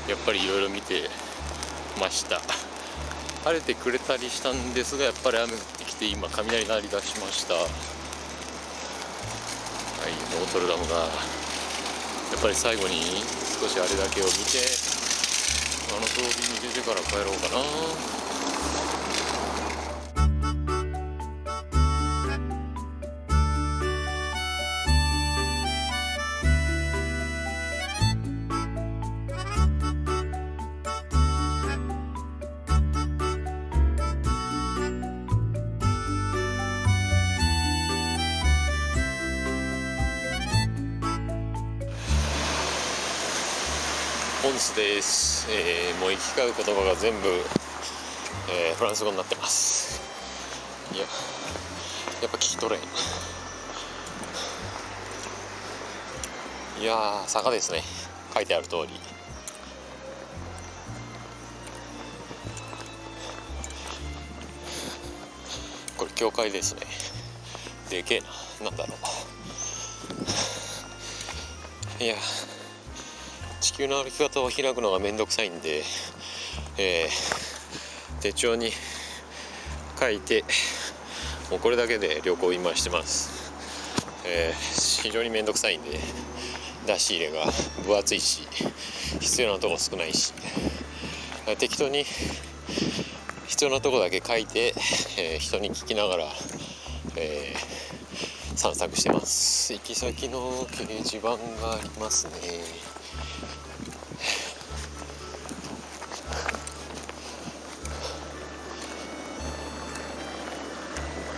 やっぱりいろいろ見てました。晴れてくれたりしたんですが、やっぱり雨降ってきて今雷鳴り出しました。はい、ノートルダムがやっぱり最後に少しあれだけを見て、あの通りに出てから帰ろうかな。モンスです。もう行き交う言葉が全部、フランス語になってます。いや、やっぱ聞き取れん。いやー、坂ですね。書いてある通り。これ教会ですね。でけえな。なんだろう。いや、地球の歩き方を開くのがめんどくさいんで、手帳に書いて、もうこれだけで旅行今してます。非常にめんどくさいんで、出し入れが分厚いし、必要なとこ少ないし、適当に必要なとこだけ書いて、人に聞きながら、散策してます。行き先の掲示板がありますね。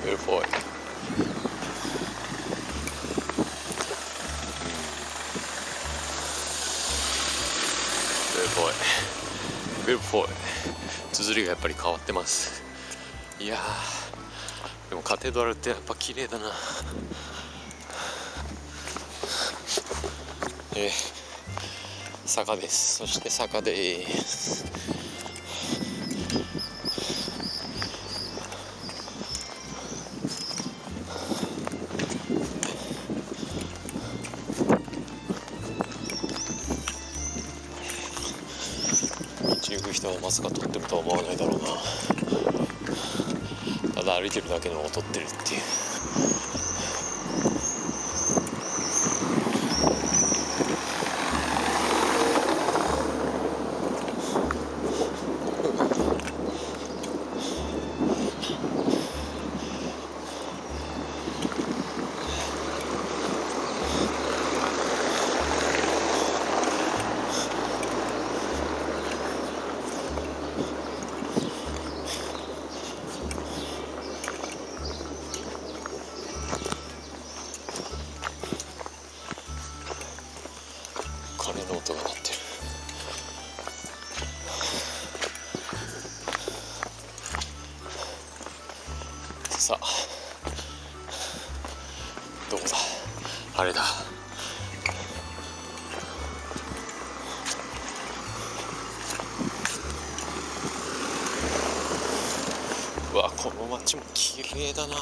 Lv.4綴りがやっぱり変わってます。いやー、でもカテドラルってやっぱ綺麗だな。坂です。そして坂です。道行く人はまさか撮ってるとは思わないだろうな。ただ歩いてるだけのを撮ってるっていう。鐘の音が鳴ってる。さあ、どこだ、あれだ。うわ、この街も綺麗だな。